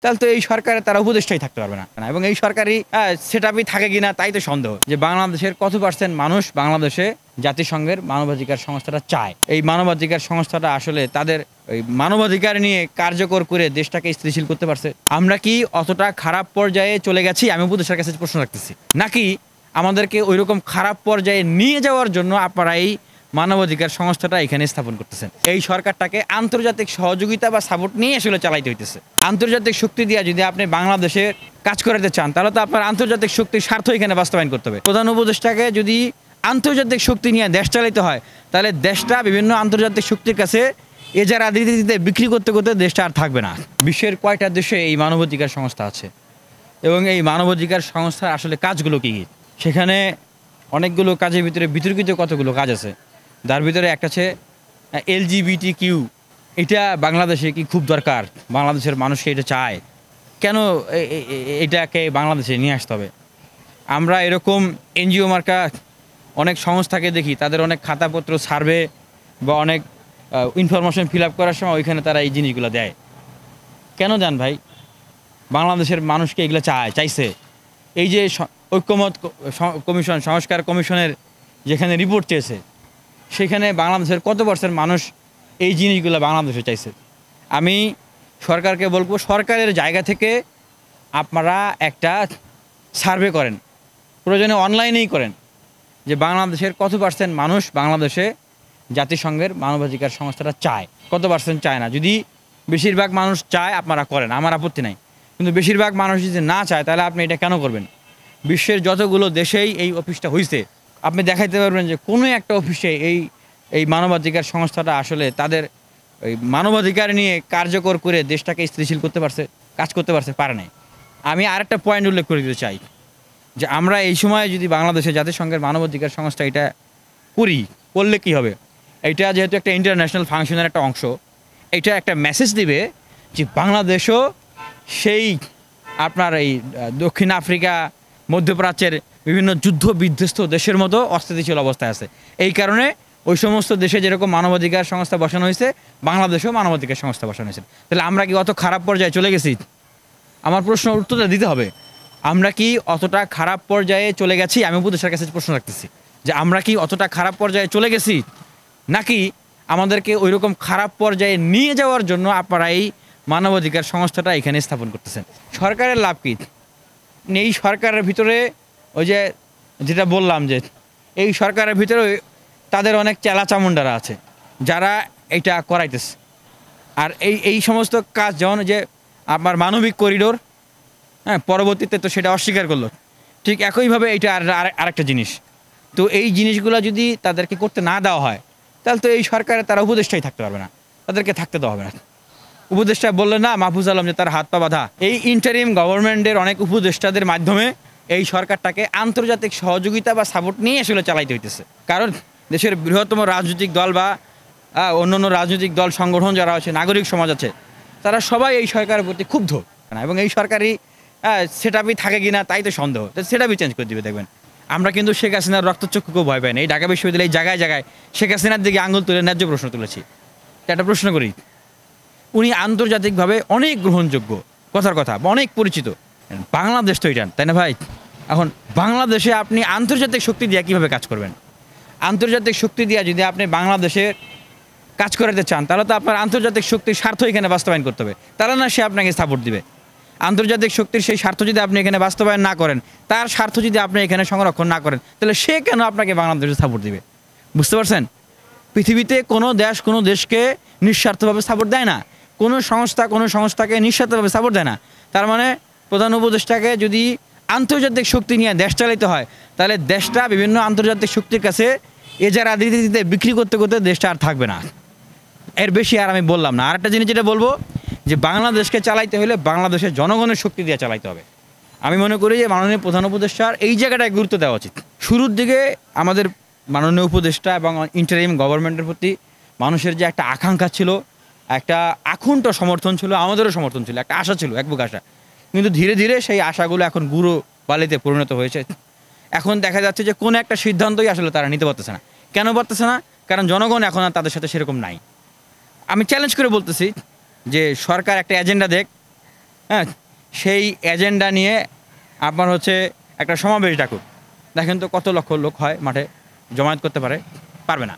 তাহলে তো এই সরকারে তারা উপদেষ্টাই থাকতে পারবে না, এবং এই সরকারি সেটআপই থাকে কিনা তাই তো সন্দেহ। যে বাংলাদেশের কত পার্সেন্ট মানুষ বাংলাদেশে জাতিসংঘের মানবাধিকার সংস্থাটা চায়, এই মানবাধিকার সংস্থাটা আসলে তাদের ওই মানবাধিকার নিয়ে কার্যকর করে দেশটাকে স্থিতিশীল করতে পারছে? আমরা কি অতটা খারাপ পর্যায়ে চলে গেছি? আমি উপদেষ্টার কাছে প্রশ্ন রাখতেছি, নাকি আমাদেরকে ওইরকম খারাপ পর্যায়ে নিয়ে যাওয়ার জন্য আপনারা এই মানবাধিকার সংস্থাটা এখানে স্থাপন করতেছেন? এই সরকারটাকে আন্তর্জাতিক সহযোগিতা বা সাপোর্ট নিয়ে আসলে চালাইতে হইতেছে। আন্তর্জাতিক শক্তি দিয়ে যদি আপনি বাংলাদেশে কাজ করাতে চান, তাহলে তো আপনার আন্তর্জাতিক শক্তির স্বার্থ এখানে বাস্তবায়ন করতে হবে। প্রধান উপদেষ্টাকে যদি আন্তর্জাতিক শক্তি নিয়ে দেশ চালাইতে হয়, তাহলে দেশটা বিভিন্ন আন্তর্জাতিক শক্তির কাছে এজারা দিতে দিতে বিক্রি করতে করতে দেশটা আর থাকবে না। বিশ্বের কয়টা দেশে এই মানবাধিকার সংস্থা আছে, এবং এই মানবাধিকার সংস্থার আসলে কাজগুলো কী? সেখানে অনেকগুলো কাজের ভিতরে বিতর্কিত কতগুলো কাজ আছে। তার ভিতরে একটা আছে LGBTQ। এটা বাংলাদেশে কি খুব দরকার? বাংলাদেশের মানুষকে এটা চায় কেন? এটাকে বাংলাদেশে নিয়ে আসতে হবে। আমরা এরকম NGO মার্কা অনেক সংস্থাকে দেখি, তাদের অনেক খাতাপত্র সার্ভে বা অনেক ইনফরমেশন ফিল আপ করার সময় ওইখানে তারা এই জিনিসগুলো দেয়। কেন দেন ভাই? বাংলাদেশের মানুষকে এগুলো চাইছে। এই যে ঐক্যমত কমিশন, সংস্কার কমিশনের যেখানে রিপোর্ট চেয়েছে, সেখানে বাংলাদেশের কত পার্সেন্ট মানুষ এই জিনিসগুলো বাংলাদেশে চাইছে? আমি সরকারকে বলবো, সরকারের জায়গা থেকে আপনারা একটা সার্ভে করেন, প্রয়োজনে অনলাইনেই করেন, যে বাংলাদেশের কত পার্সেন্ট মানুষ বাংলাদেশে জাতিসংঘের মানবাধিকার সংস্থাটা চায়, কত পার্সেন্ট চায় না। যদি বেশিরভাগ মানুষ চায় আপনারা করেন, আমার আপত্তি নাই। কিন্তু বেশিরভাগ মানুষ যদি না চায়, তাহলে আপনি এটা কেন করবেন? বিশ্বের যতগুলো দেশেই এই অফিসটা হয়েছে, আপনি দেখাইতে পারবেন যে কোনো একটা অফিসে এই মানবাধিকার সংস্থাটা আসলে তাদের ওই মানবাধিকার নিয়ে কার্যকর করে দেশটাকে স্থিতিশীল করতে পারছে, কাজ করতে পারছে? পারে নাই। আমি আরেকটা পয়েন্ট উল্লেখ করে দিতে চাই, যে আমরা এই সময় যদি বাংলাদেশে জাতিসংঘের মানবাধিকার সংস্থা এটা করলে কি হবে? এটা যেহেতু একটা ইন্টারন্যাশনাল ফাংশনের একটা অংশ, এটা একটা মেসেজ দিবে যে বাংলাদেশও সেই আপনার এই দক্ষিণ আফ্রিকা, মধ্যপ্রাচ্যের বিভিন্ন যুদ্ধ বিধ্বস্ত দেশের মতো অস্থিতিশীল অবস্থায় আছে। এই কারণে ওই সমস্ত দেশে যেরকম মানবাধিকার সংস্থা বসানো হয়েছে, বাংলাদেশেও মানবাধিকার সংস্থা বসানো হয়েছে। তাহলে আমরা কি অত খারাপ পর্যায়ে চলে গেছি? আমার প্রশ্ন উত্তরটা দিতে হবে। আমরা কি অতটা খারাপ পর্যায়ে চলে গেছি? আমি উপদেষ্টার কাছে প্রশ্ন রাখতেছি, যে আমরা কি অতটা খারাপ পর্যায়ে চলে গেছি, নাকি আমাদেরকে ওইরকম খারাপ পর্যায়ে নিয়ে যাওয়ার জন্য আপনারা এই মানবাধিকার সংস্থাটা এখানে স্থাপন করতেছেন? সরকারের লাভ কী? এই সরকারের ভিতরে ওই যেটা বললাম, যে এই সরকারের ভিতরে তাদের অনেক চেলা চামুন্ডারা আছে যারা এটা করাইতেছে। আর এই সমস্ত কাজ, যেমন যে আপনার মানবিক করিডোর, হ্যাঁ, পরবর্তীতে তো সেটা অস্বীকার করলো। ঠিক একইভাবে এটা আরেকটা জিনিস। তো এই জিনিসগুলো যদি তাদেরকে করতে না দেওয়া হয়, তাহলে তো এই সরকারে তারা উপদেষ্টাই থাকতে পারবে না, তাদেরকে থাকতে দেওয়া হবে না। উপদেষ্টা বললেন না মাহফুজ আলম, যে তার হাত পা বাঁধা। এই ইন্টারিম গভর্নমেন্টের অনেক উপদেষ্টাদের মাধ্যমে এই সরকারটাকে আন্তর্জাতিক সহযোগিতা বা সাপোর্ট নিয়ে আসলে চালাইতে হইতেছে। কারণ দেশের বৃহত্তম রাজনৈতিক দল বা অন্যান্য রাজনৈতিক দল সংগঠন যারা আছে, নাগরিক সমাজ আছে, তারা সবাই এই সরকারের প্রতি ক্ষুব্ধ, এবং এই সরকারি সেটআপই থাকে কিনা তাই তো সন্দেহ। সেটআপই চেঞ্জ করে দিবে দেখবেন। আমরা কিন্তু শেখ হাসিনার রক্তচক্ষুকেও ভয় পাই না। এই ঢাকা বিশ্ববিদ্যালয়ে জায়গায় জায়গায় শেখ হাসিনার দিকে আঙুল তুলে ন্যায্য প্রশ্ন তুলেছি। একটা প্রশ্ন করি, উনি আন্তর্জাতিকভাবে অনেক গ্রহণযোগ্য, কথার কথা, অনেক পরিচিত। বাংলাদেশ তো এটা, তাই না ভাই? এখন বাংলাদেশে আপনি আন্তর্জাতিক শক্তি দিয়ে কীভাবে কাজ করবেন? আন্তর্জাতিক শক্তি দিয়ে যদি আপনি বাংলাদেশে কাজ করাতে চান, তাহলে তো আপনার আন্তর্জাতিক শক্তির স্বার্থ এখানে বাস্তবায়ন করতে হবে, তাহলে না সে আপনাকে সাপোর্ট দিবে। আন্তর্জাতিক শক্তির সেই স্বার্থ যদি আপনি এখানে বাস্তবায়ন না করেন, তার স্বার্থ যদি আপনি এখানে সংরক্ষণ না করেন, তাহলে সে কেন আপনাকে বাংলাদেশে সাপোর্ট দিবে? বুঝতে পারছেন? পৃথিবীতে কোনো দেশ কোনো দেশকে নিঃস্বার্থভাবে সাপোর্ট দেয় না, কোনো সংস্থা কোনো সংস্থাকে নিঃস্বার্থভাবে সাপোর্ট দেয় না। তার মানে প্রধান উপদেষ্টাকে যদি আন্তর্জাতিক শক্তি নিয়ে দেশ চালাইতে হয়, তাহলে দেশটা বিভিন্ন আন্তর্জাতিক শক্তির কাছে এজারা দিতে দিতে বিক্রি করতে করতে দেশটা আর থাকবে না। এর বেশি আর আমি বললাম না। আরেকটা জিনিস যেটা বলবো, যে বাংলাদেশকে চালাইতে হলে বাংলাদেশের জনগণের শক্তি দিয়ে চালাইতে হবে। আমি মনে করি যে মাননীয় প্রধান উপদেষ্টার এই জায়গাটায় গুরুত্ব দেওয়া উচিত। শুরুর দিকে আমাদের মাননীয় উপদেষ্টা এবং ইন্টারিম গভর্নমেন্টের প্রতি মানুষের যে একটা আকাঙ্ক্ষা ছিল, একটা আকুণ্ঠ সমর্থন ছিল, আমাদেরও সমর্থন ছিল, একটা আশা ছিল, এক বুক আশা। কিন্তু ধীরে ধীরে সেই আশাগুলো এখন গুঁড়ো বালিতে পরিণত হয়েছে। এখন দেখা যাচ্ছে যে কোনো একটা সিদ্ধান্তই আসলে তারা নিতে পারতেছে না। কেন পারতেছে না? কারণ জনগণ এখন আর তাদের সাথে সেরকম নাই। আমি চ্যালেঞ্জ করে বলতেছি যে সরকার একটা এজেন্ডা দেখ, হ্যাঁ, সেই এজেন্ডা নিয়ে আপনার হচ্ছে একটা সমাবেশ ডাকুক, দেখেন তো কত লক্ষ লোক হয় মাঠে জমায়েত করতে পারে? পারবে না।